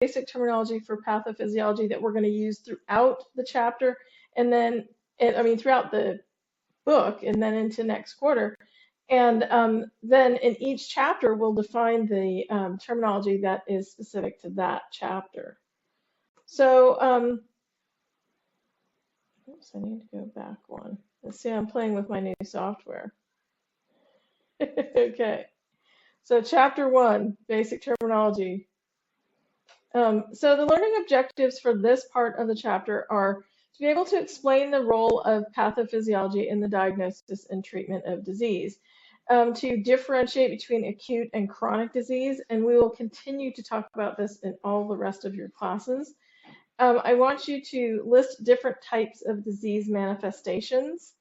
basic terminology for pathophysiology that we're going to use throughout the chapter, and then, throughout the book, and then into next quarter. And then in each chapter, we'll define the terminology that is specific to that chapter. So, oops, I need to go back one. Let's see, I'm playing with my new software. Okay, so chapter 1, basic terminology. So the learning objectives for this part of the chapter are to be able to explain the role of pathophysiology in the diagnosis and treatment of disease, to differentiate between acute and chronic disease, and we will continue to talk about this in all the rest of your classes. I want you to list different types of disease manifestations,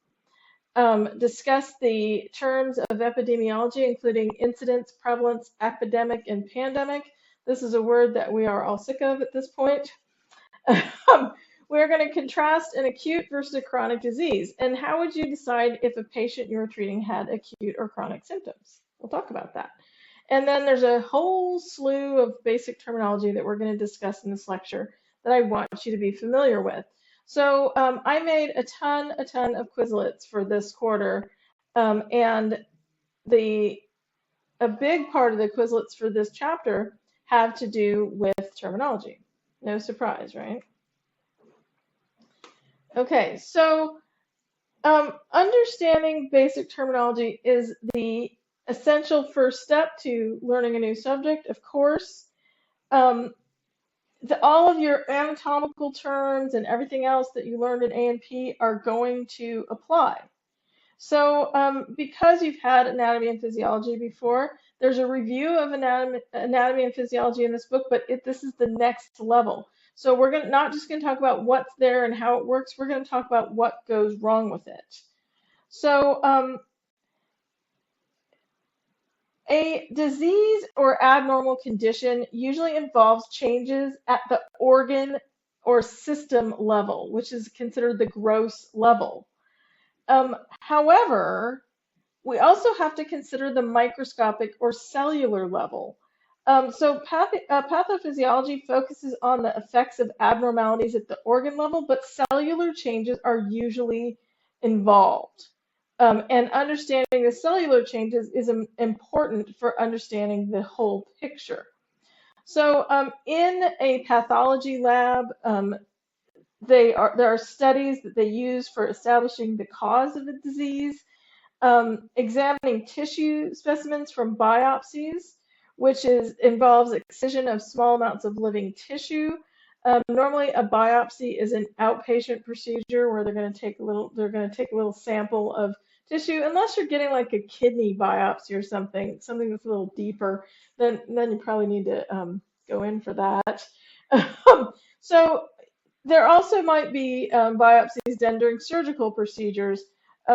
discuss the terms of epidemiology, including incidence, prevalence, epidemic, and pandemic. This is a word that we are all sick of at this point. We're going to contrast an acute versus a chronic disease. And how would you decide if a patient you're treating had acute or chronic symptoms? We'll talk about that. And then there's a whole slew of basic terminology that we're going to discuss in this lecture that I want you to be familiar with. So I made a ton of Quizlets for this quarter, and a big part of the Quizlets for this chapter have to do with terminology. No surprise, right? Okay, so understanding basic terminology is the essential first step to learning a new subject, of course. All of your anatomical terms and everything else that you learned in A&P are going to apply. So because you've had anatomy and physiology before, there's a review of anatomy and physiology in this book, but this is the next level. So we're not just going to talk about what's there and how it works, we're going to talk about what goes wrong with it. So a disease or abnormal condition usually involves changes at the organ or system level, which is considered the gross level. However, we also have to consider the microscopic or cellular level. So pathophysiology focuses on the effects of abnormalities at the organ level, but cellular changes are usually involved. And understanding the cellular changes is important for understanding the whole picture. So in a pathology lab, there are studies that they use for establishing the cause of the disease, examining tissue specimens from biopsies, which involves excision of small amounts of living tissue. Normally, a biopsy is an outpatient procedure where they're going to take a little sample of tissue, unless you're getting like a kidney biopsy or something that's a little deeper. Then you probably need to go in for that. So there also might be biopsies done during surgical procedures,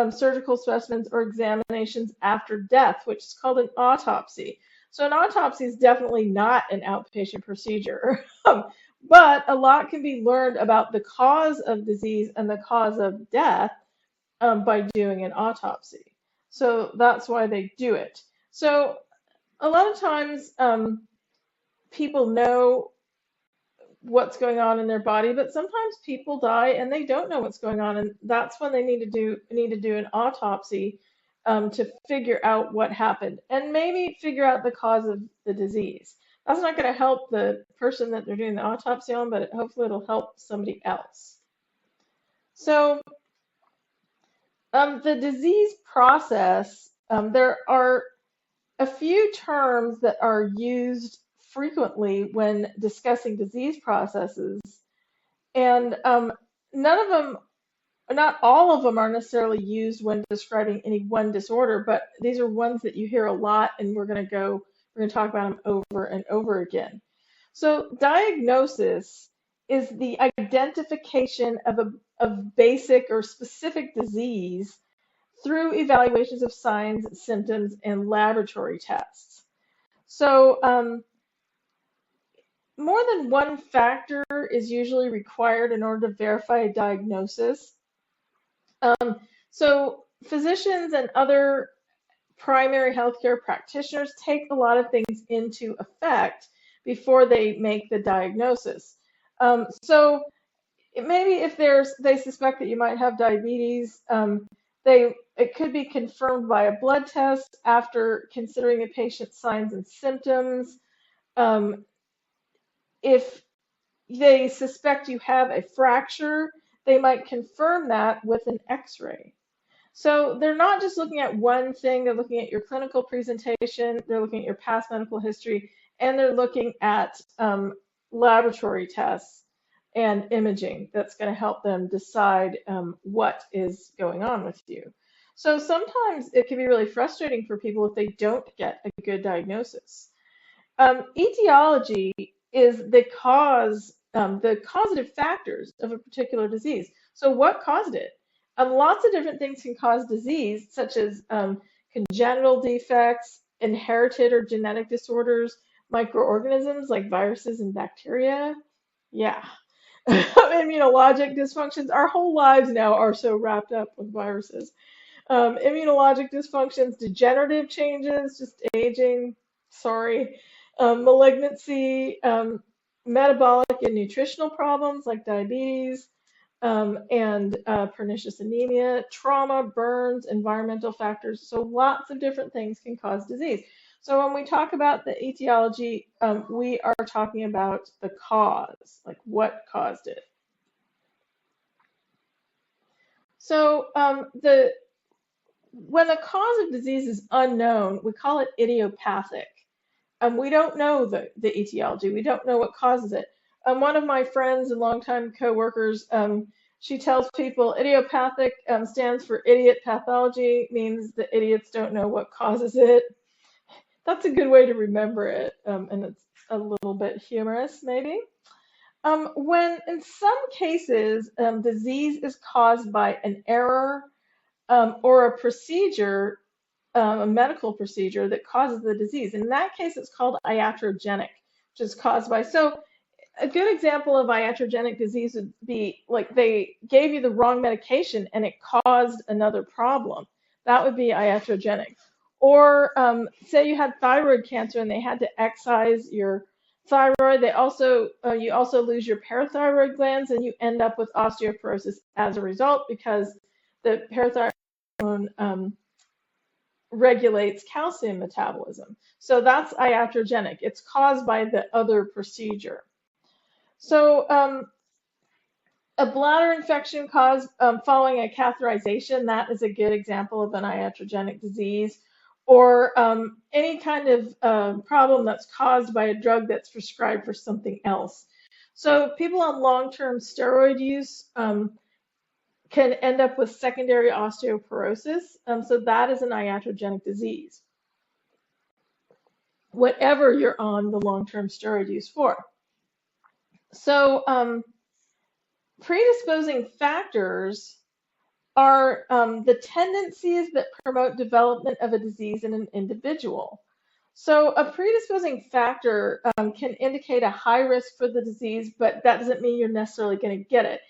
surgical specimens, or examinations after death, which is called an autopsy. So an autopsy is definitely not an outpatient procedure, but a lot can be learned about the cause of disease and the cause of death by doing an autopsy. So that's why they do it. So a lot of times people know what's going on in their body, but sometimes people die and they don't know what's going on, and that's when they need to do an autopsy to figure out what happened and maybe figure out the cause of the disease. That's not going to help the person that they're doing the autopsy on, but hopefully it'll help somebody else. So the disease process, there are a few terms that are used frequently when discussing disease processes, and not all of them are necessarily used when describing any one disorder, but these are ones that you hear a lot, and we're going to talk about them over and over again. So diagnosis is the identification of basic or specific disease through evaluations of signs, symptoms, and laboratory tests. So more than one factor is usually required in order to verify a diagnosis. So physicians and other primary healthcare practitioners take a lot of things into effect before they make the diagnosis. So maybe if they suspect that you might have diabetes, it could be confirmed by a blood test after considering the patient's signs and symptoms. Um, if they suspect you have a fracture, they might confirm that with an X-ray. So they're not just looking at one thing, they're looking at your clinical presentation, they're looking at your past medical history, and they're looking at laboratory tests and imaging that's going to help them decide what is going on with you. So sometimes it can be really frustrating for people if they don't get a good diagnosis. Etiology is the causative factors of a particular disease. So what caused it? Lots of different things can cause disease, such as congenital defects, inherited or genetic disorders, microorganisms like viruses and bacteria. Yeah. Immunologic dysfunctions. Our whole lives now are so wrapped up with viruses. Immunologic dysfunctions, degenerative changes, just aging, sorry, malignancy, metabolic and nutritional problems like diabetes, and pernicious anemia, trauma, burns, environmental factors. So lots of different things can cause disease. So when we talk about the etiology, we are talking about the cause, like what caused it. So when the cause of disease is unknown, we call it idiopathic. We don't know the etiology. We don't know what causes it. One of my friends and longtime coworkers, she tells people idiopathic stands for idiot pathology, means the idiots don't know what causes it. That's a good way to remember it, and it's a little bit humorous, maybe. When in some cases, disease is caused by an error or a procedure, a medical procedure that causes the disease. In that case, it's called iatrogenic, which is caused by. So a good example of iatrogenic disease would be like they gave you the wrong medication and it caused another problem. That would be iatrogenic. Or say you had thyroid cancer and they had to excise your thyroid. You also lose your parathyroid glands and you end up with osteoporosis as a result because the parathyroid hormone regulates calcium metabolism. So that's iatrogenic. It's caused by the other procedure. So a bladder infection caused following a catheterization, that is a good example of an iatrogenic disease. Or any kind of problem that's caused by a drug that's prescribed for something else. So people on long-term steroid use can end up with secondary osteoporosis. So that is an iatrogenic disease, whatever you're on the long-term steroid use for. So predisposing factors are the tendencies that promote development of a disease in an individual. So a predisposing factor can indicate a high risk for the disease, but that doesn't mean you're necessarily going to get it.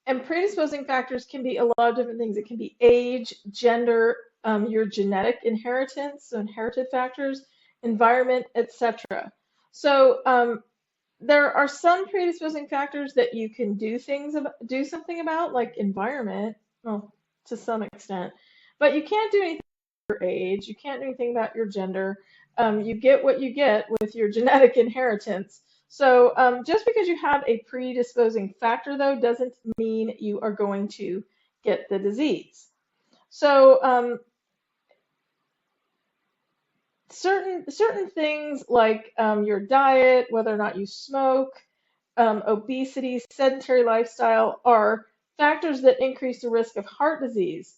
And predisposing factors can be a lot of different things. It can be age, gender, your genetic inheritance, so inherited factors, environment, etc. So there are some predisposing factors that you can do something about, like environment, well, to some extent, but you can't do anything about your age. You can't do anything about your gender. You get what you get with your genetic inheritance. So just because you have a predisposing factor, though, doesn't mean you are going to get the disease. So certain things like your diet, whether or not you smoke, obesity, sedentary lifestyle are factors that increase the risk of heart disease.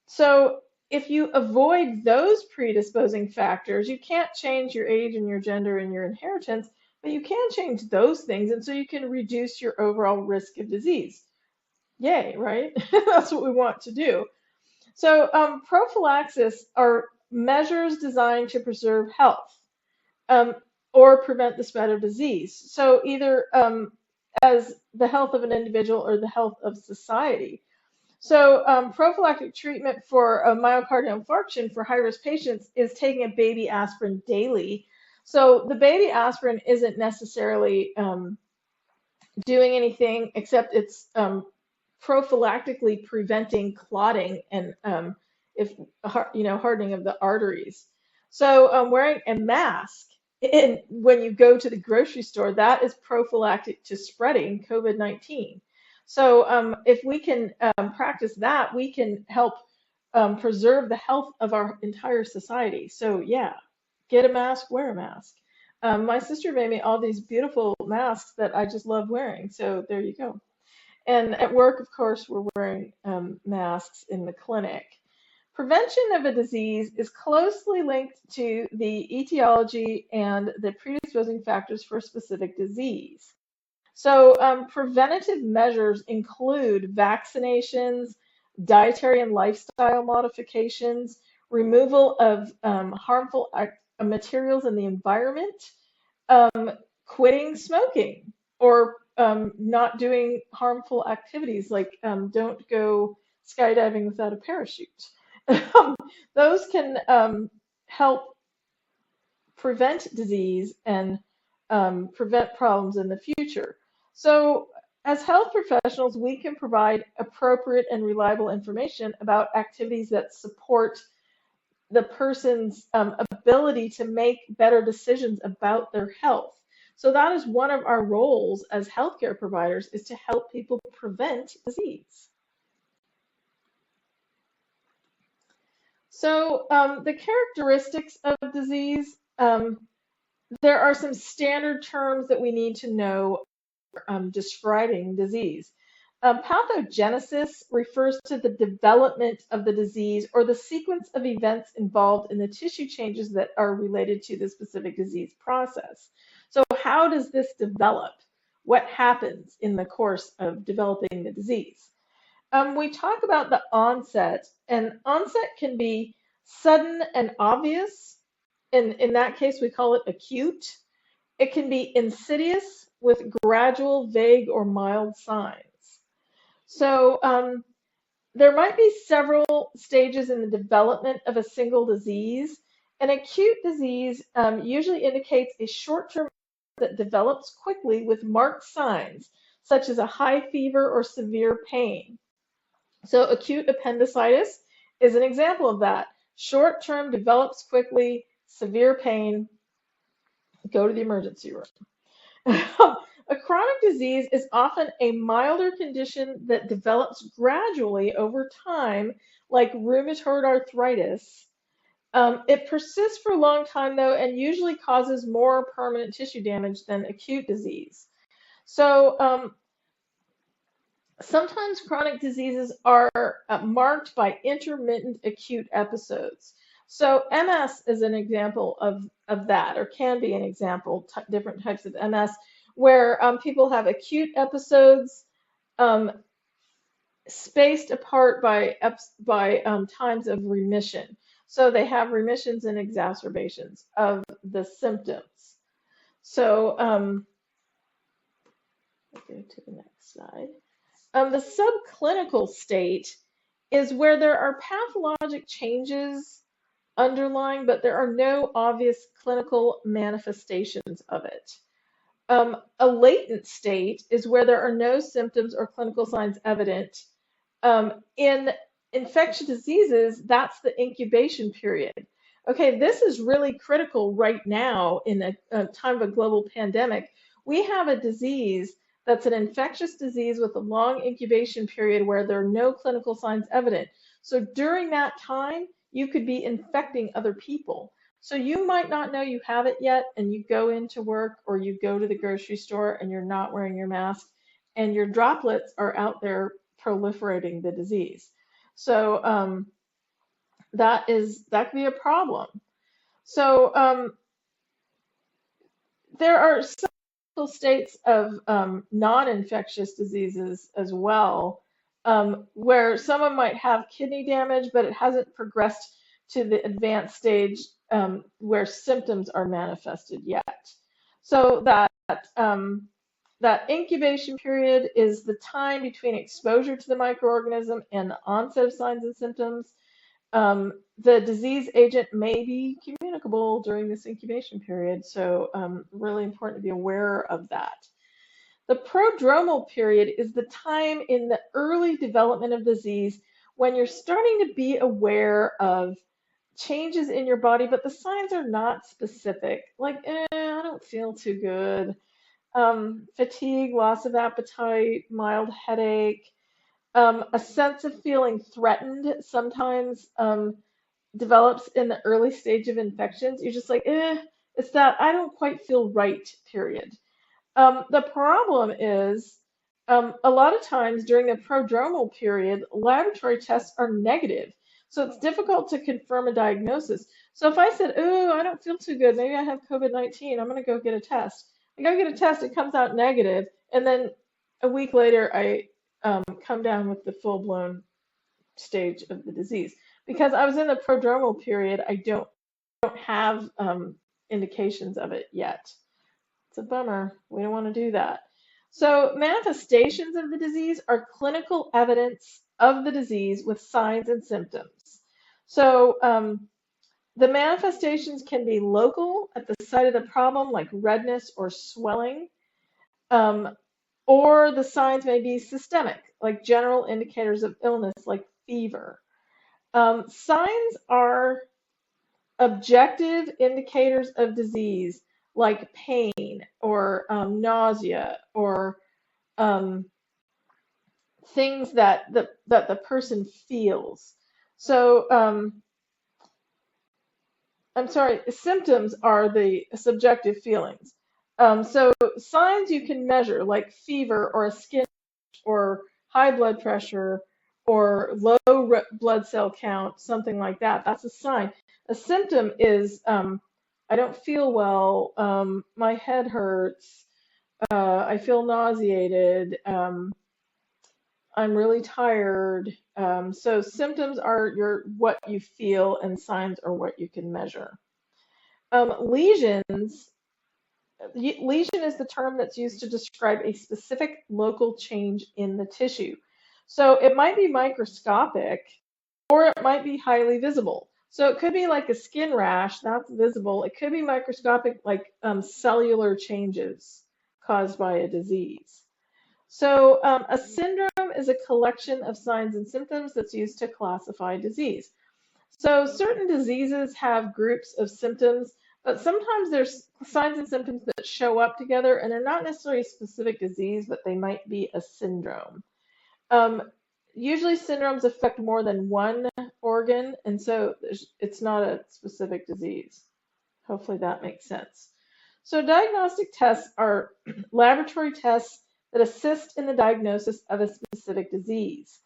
So if you avoid those predisposing factors, you can't change your age and your gender and your inheritance, but you can change those things, and so you can reduce your overall risk of disease. Yay, right? That's what we want to do. So prophylaxis are measures designed to preserve health or prevent the spread of disease. So either as the health of an individual or the health of society. So prophylactic treatment for a myocardial infarction for high-risk patients is taking a baby aspirin daily. So the baby aspirin isn't necessarily doing anything except it's prophylactically preventing clotting and if hardening of the arteries. So wearing a mask when you go to the grocery store, that is prophylactic to spreading COVID-19. So if we can practice that, we can help preserve the health of our entire society. So yeah, get a mask, wear a mask. My sister made me all these beautiful masks that I just love wearing. So there you go. And at work, of course, we're wearing masks in the clinic. Prevention of a disease is closely linked to the etiology and the predisposing factors for a specific disease. So preventative measures include vaccinations, dietary and lifestyle modifications, removal of harmful materials in the environment, quitting smoking, or not doing harmful activities like don't go skydiving without a parachute. Those can help prevent disease and prevent problems in the future. So as health professionals, we can provide appropriate and reliable information about activities that support the person's ability to make better decisions about their health. So that is one of our roles as healthcare providers, is to help people prevent disease. So the characteristics of disease, there are some standard terms that we need to know describing disease. Pathogenesis refers to the development of the disease or the sequence of events involved in the tissue changes that are related to the specific disease process. So how does this develop? What happens in the course of developing the disease? We talk about the onset, and onset can be sudden and obvious. In that case, we call it acute. It can be insidious with gradual, vague, or mild signs. So there might be several stages in the development of a single disease. An acute disease usually indicates a short-term that develops quickly with marked signs, such as a high fever or severe pain. So acute appendicitis is an example of that. Short-term, develops quickly, severe pain, go to the emergency room. A chronic disease is often a milder condition that develops gradually over time, like rheumatoid arthritis. It persists for a long time, though, and usually causes more permanent tissue damage than acute disease. So sometimes chronic diseases are marked by intermittent acute episodes. So MS is an example of that, or can be an example, different types of MS, where people have acute episodes spaced apart by times of remission. So they have remissions and exacerbations of the symptoms. So let's go to the next slide. The subclinical state is where there are pathologic changes underlying, but there are no obvious clinical manifestations of it. A latent state is where there are no symptoms or clinical signs evident. In infectious diseases, that's the incubation period. Okay, this is really critical right now in a time of a global pandemic. We have a disease that's an infectious disease with a long incubation period where there are no clinical signs evident. So during that time, you could be infecting other people. So you might not know you have it yet, and you go into work or you go to the grocery store and you're not wearing your mask, and your droplets are out there proliferating the disease. So that can be a problem. So there are some states of non-infectious diseases as well, where someone might have kidney damage, but it hasn't progressed to the advanced stage where symptoms are manifested yet. So that incubation period is the time between exposure to the microorganism and the onset of signs and symptoms. The disease agent may be communicable during this incubation period, so really important to be aware of that. The prodromal period is the time in the early development of disease when you're starting to be aware of changes in your body, but the signs are not specific. Like, I don't feel too good. Fatigue, loss of appetite, mild headache, a sense of feeling threatened sometimes develops in the early stage of infections. You're just like, it's that I don't quite feel right, period. The problem is a lot of times during the prodromal period, laboratory tests are negative. So it's difficult to confirm a diagnosis. So if I said, oh, I don't feel too good, maybe I have COVID-19, I'm going to go get a test. I go get a test, it comes out negative, and then a week later I come down with the full-blown stage of the disease. Because I was in the prodromal period, I don't have indications of it yet. It's a bummer. We don't want to do that. So manifestations of the disease are clinical evidence of the disease with signs and symptoms. So the manifestations can be local at the site of the problem, like redness or swelling, or the signs may be systemic, like general indicators of illness, like fever. Signs are objective indicators of disease, like pain or nausea or things that the person feels. So I'm sorry, symptoms are the subjective feelings. So signs you can measure, like fever or a skin or high blood pressure or low blood cell count, something like that. That's a sign. A symptom is I don't feel well, my head hurts, I feel nauseated, I'm really tired. So symptoms are what you feel, and signs are what you can measure. Lesions. Lesion is the term that's used to describe a specific local change in the tissue. So it might be microscopic or it might be highly visible. So it could be like a skin rash, that's visible. It could be microscopic, like cellular changes caused by a disease. So a syndrome is a collection of signs and symptoms that's used to classify disease. So certain diseases have groups of symptoms, but sometimes there's signs and symptoms that show up together, and they're not necessarily a specific disease, but they might be a syndrome. Usually syndromes affect more than one organ, and so it's not a specific disease. Hopefully that makes sense. So diagnostic tests are laboratory tests that assist in the diagnosis of a specific disease.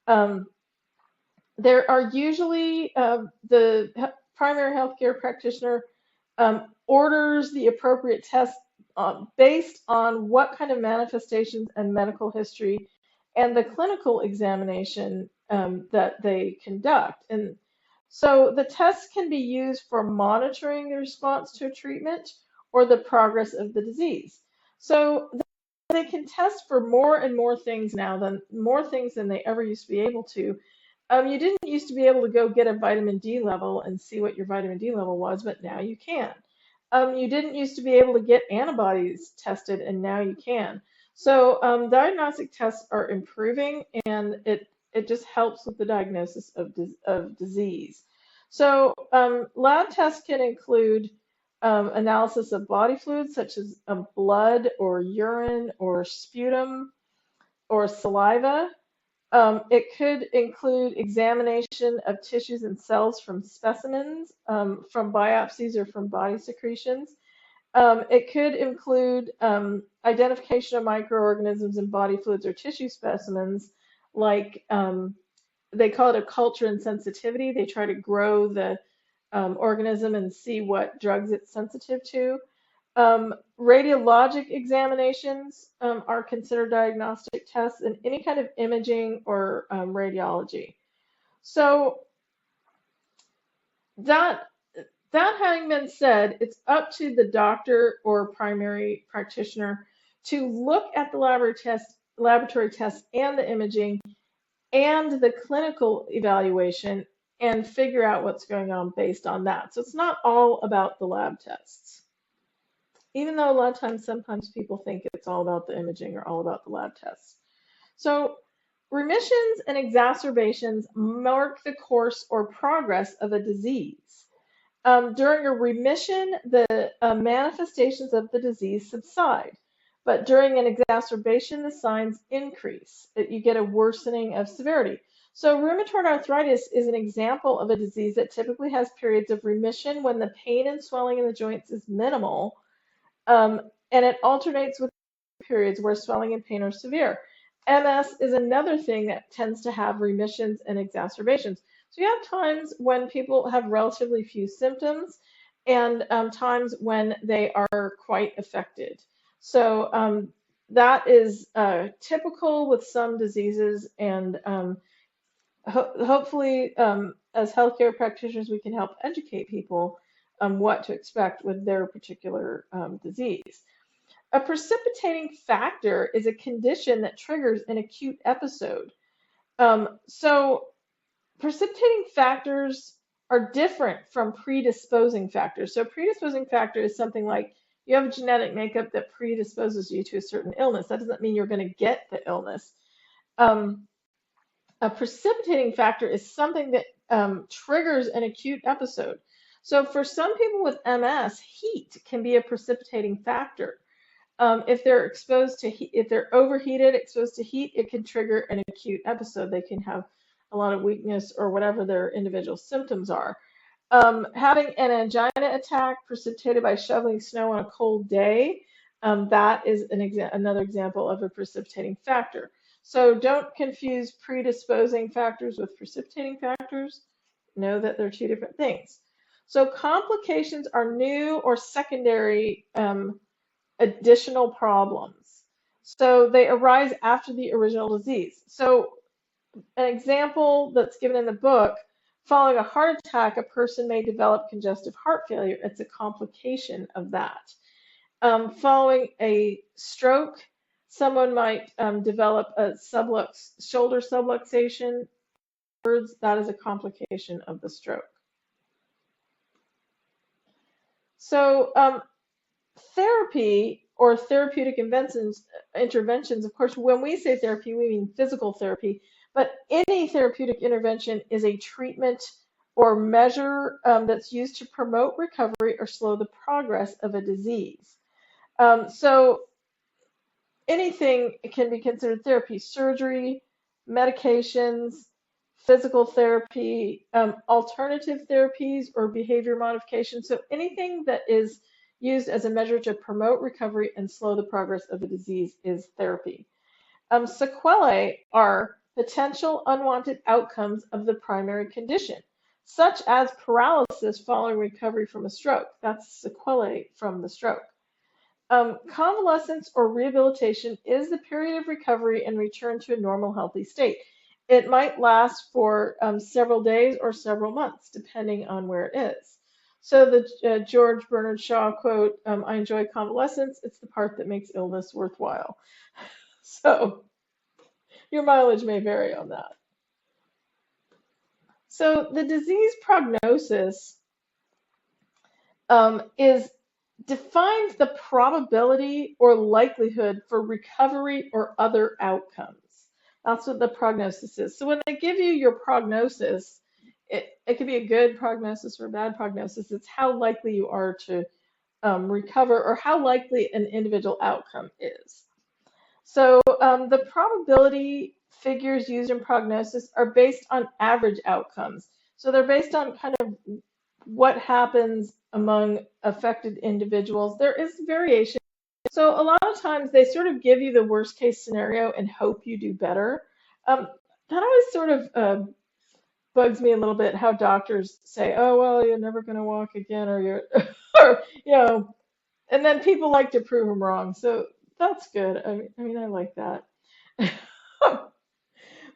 There are usually the primary healthcare practitioner orders the appropriate test based on what kind of manifestations and medical history and the clinical examination that they conduct. And so the tests can be used for monitoring the response to a treatment or the progress of the disease. So they can test for more and more things now, more things than they ever used to be able to. You didn't used to be able to go get a vitamin D level and see what your vitamin D level was, but now you can. You didn't used to be able to get antibodies tested, and now you can. So diagnostic tests are improving, and it just helps with the diagnosis of disease. So lab tests can include analysis of body fluids such as blood or urine or sputum or saliva. It could include examination of tissues and cells from specimens, from biopsies or from body secretions. It could include identification of microorganisms in body fluids or tissue specimens, like they call it a culture and sensitivity. They try to grow the organism and see what drugs it's sensitive to. Radiologic examinations are considered diagnostic tests, and any kind of imaging or radiology. So that having been said, it's up to the doctor or primary practitioner to look at the laboratory tests and the imaging and the clinical evaluation and figure out what's going on based on that. So it's not all about the lab tests, even though a lot of times, sometimes people think it's all about the imaging or all about the lab tests. So remissions and exacerbations mark the course or progress of a disease. During a remission, the manifestations of the disease subside. But during an exacerbation, the signs increase. You get a worsening of severity. So rheumatoid arthritis is an example of a disease that typically has periods of remission when the pain and swelling in the joints is minimal, and it alternates with periods where swelling and pain are severe. MS is another thing that tends to have remissions and exacerbations. So you have times when people have relatively few symptoms and times when they are quite affected. So that is typical with some diseases, and hopefully as healthcare practitioners we can help educate people what to expect with their particular disease. A precipitating factor is a condition that triggers an acute episode. So precipitating factors are different from predisposing factors. So predisposing factor is something like you have a genetic makeup that predisposes you to a certain illness. That doesn't mean you're going to get the illness. A precipitating factor is something that triggers an acute episode. So for some people with MS, heat can be a precipitating factor. If they're exposed to heat, if they're overheated, exposed to heat, it can trigger an acute episode. They can have a lot of weakness or whatever their individual symptoms are. Having an angina attack precipitated by shoveling snow on a cold day, that is another example of a precipitating factor. So don't confuse predisposing factors with precipitating factors. Know that they're two different things. So complications are new or secondary additional problems. So they arise after the original disease. So an example that's given in the book, following a heart attack, a person may develop congestive heart failure. It's a complication of that. Following a stroke, someone might develop a shoulder subluxation. That is a complication of the stroke. So therapy or therapeutic interventions, of course, when we say therapy, we mean physical therapy, but any therapeutic intervention is a treatment or measure that's used to promote recovery or slow the progress of a disease. So anything can be considered therapy: surgery, medications, physical therapy, alternative therapies, or behavior modification. So anything that is used as a measure to promote recovery and slow the progress of a disease is therapy. Sequelae are potential unwanted outcomes of the primary condition, such as paralysis following recovery from a stroke. That's sequelae from the stroke. Convalescence or rehabilitation is the period of recovery and return to a normal, healthy state. It might last for several days or several months, depending on where it is. So the George Bernard Shaw quote, I enjoy convalescence. It's the part that makes illness worthwhile. So your mileage may vary on that. So the disease prognosis defines the probability or likelihood for recovery or other outcomes. That's what the prognosis is. So when they give you your prognosis, it could be a good prognosis or a bad prognosis. It's how likely you are to recover or how likely an individual outcome is. So the probability figures used in prognosis are based on average outcomes. So they're based on kind of what happens among affected individuals. There is variation. So a lot of times they sort of give you the worst case scenario and hope you do better. That always sort of bugs me a little bit, how doctors say, oh, well, you're never going to walk again, or you're, or, you know, and then people like to prove them wrong. So that's good. I mean, I like that.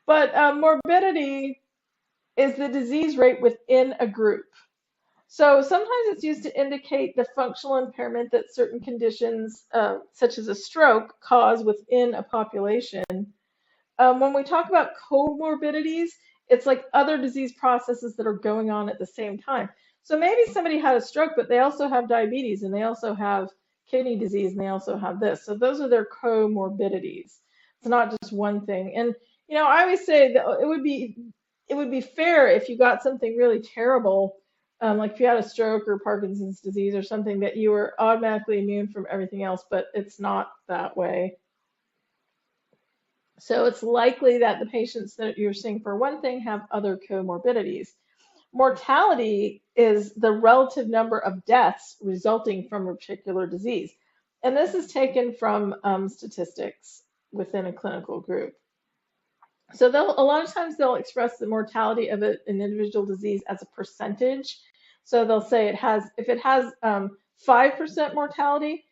But morbidity is the disease rate within a group. So sometimes it's used to indicate the functional impairment that certain conditions, such as a stroke, cause within a population. When we talk about comorbidities, it's like other disease processes that are going on at the same time. So maybe somebody had a stroke, but they also have diabetes and they also have kidney disease and they also have this. So those are their comorbidities. It's not just one thing. And I always say that it would be fair if you got something really terrible, like if you had a stroke or Parkinson's disease or something, that you were automatically immune from everything else, but it's not that way. So it's likely that the patients that you're seeing for one thing have other comorbidities. Mortality is the relative number of deaths resulting from a particular disease. And this is taken from statistics within a clinical group. So a lot of times they'll express the mortality of an individual disease as a percentage. So they'll say if it has 5% mortality,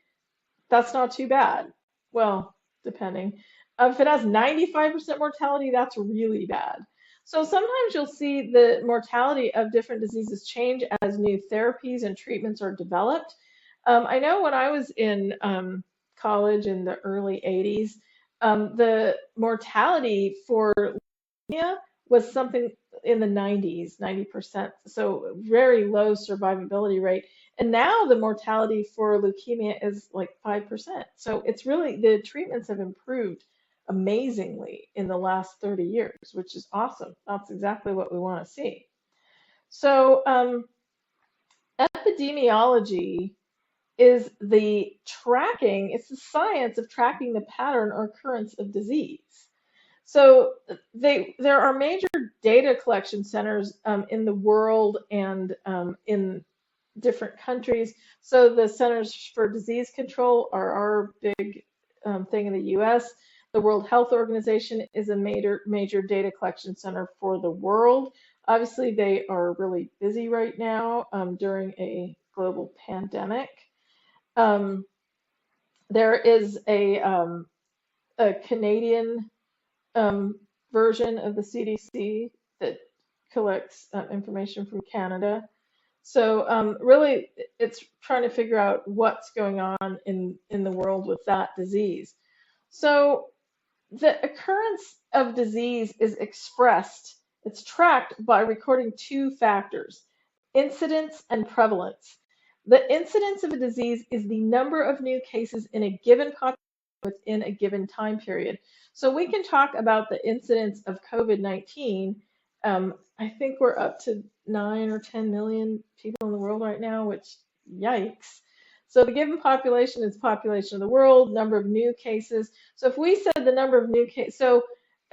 that's not too bad. Well, depending. If it has 95% mortality, that's really bad. So sometimes you'll see the mortality of different diseases change as new therapies and treatments are developed. I know when I was in college in the early 80s, the mortality for leukemia was something in the 90s, 90%. So very low survivability rate. And now the mortality for leukemia is like 5%. So it's really, the treatments have improved amazingly in the last 30 years, which is awesome. That's exactly what we want to see. So epidemiology is the tracking, it's the science of tracking the pattern or occurrence of disease. So there are major data collection centers in the world and in different countries. So the Centers for Disease Control are our big thing in the US. The World Health Organization is a major data collection center for the world. Obviously, they are really busy right now during a global pandemic. There is a Canadian version of the CDC that collects information from Canada. So really, it's trying to figure out what's going on in the world with that disease. So the occurrence of disease is expressed, it's tracked by recording two factors, incidence and prevalence. The incidence of a disease is the number of new cases in a given population within a given time period. So we can talk about the incidence of COVID-19. I think we're up to 9 or 10 million people in the world right now, which, yikes. So the given population is population of the world, number of new cases. So if we said the number of new cases, so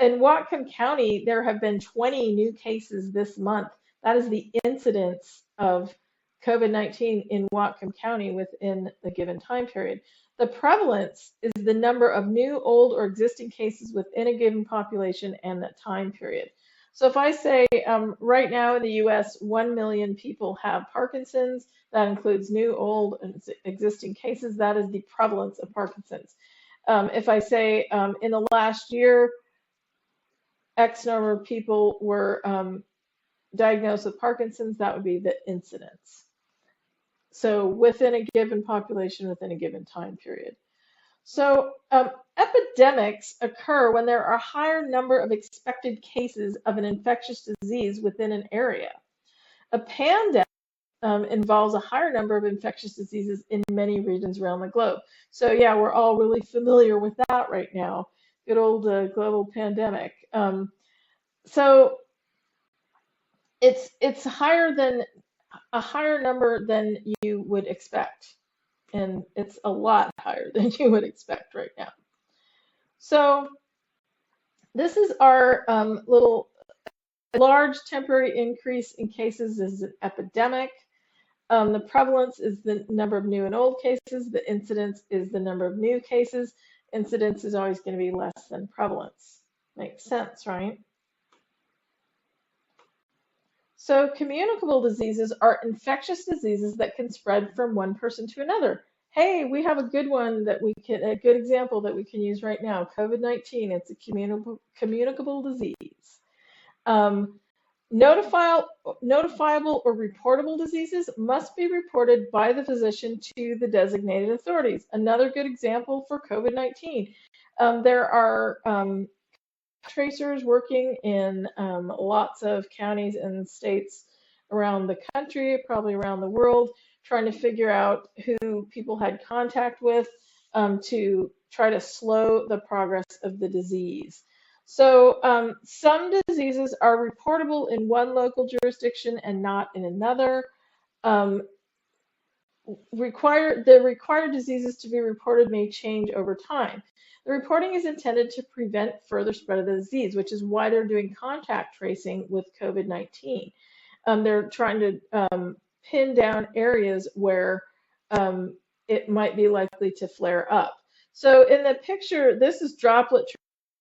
in Whatcom County, there have been 20 new cases this month. That is the incidence of COVID-19 in Whatcom County within the given time period. The prevalence is the number of new, old, or existing cases within a given population and that time period. So if I say right now in the US, 1 million people have Parkinson's, that includes new, old, and existing cases, that is the prevalence of Parkinson's. If I say in the last year, X number of people were diagnosed with Parkinson's, that would be the incidence. So within a given population, within a given time period. So epidemics occur when there are a higher number of expected cases of an infectious disease within an area. A pandemic involves a higher number of infectious diseases in many regions around the globe. So yeah, we're all really familiar with that right now. Good old global pandemic. So it's higher than a higher number than you would expect. And it's a lot higher than you would expect right now. So this is our little large temporary increase in cases is an epidemic. The prevalence is the number of new and old cases. The incidence is the number of new cases. Incidence is always going to be less than prevalence. Makes sense, right? So communicable diseases are infectious diseases that can spread from one person to another. Hey, we have a good one that we can, a good example that we can use right now. COVID-19, it's a communicable disease. Notifiable or reportable diseases must be reported by the physician to the designated authorities. Another good example for COVID-19. There are tracers working in lots of counties and states around the country, probably around the world, trying to figure out who people had contact with to try to slow the progress of the disease. So some diseases are reportable in one local jurisdiction and not in another. Um, the required diseases to be reported may change over time. The reporting is intended to prevent further spread of the disease, which is why they're doing contact tracing with COVID-19. They're trying to pin down areas where it might be likely to flare up. So in the picture, this is droplet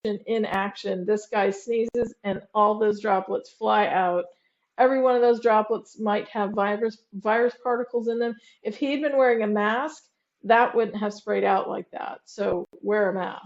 in action. This guy sneezes and all those droplets fly out. Every one of those droplets might have virus particles in them. If he'd been wearing a mask, that wouldn't have sprayed out like that. So wear a mask.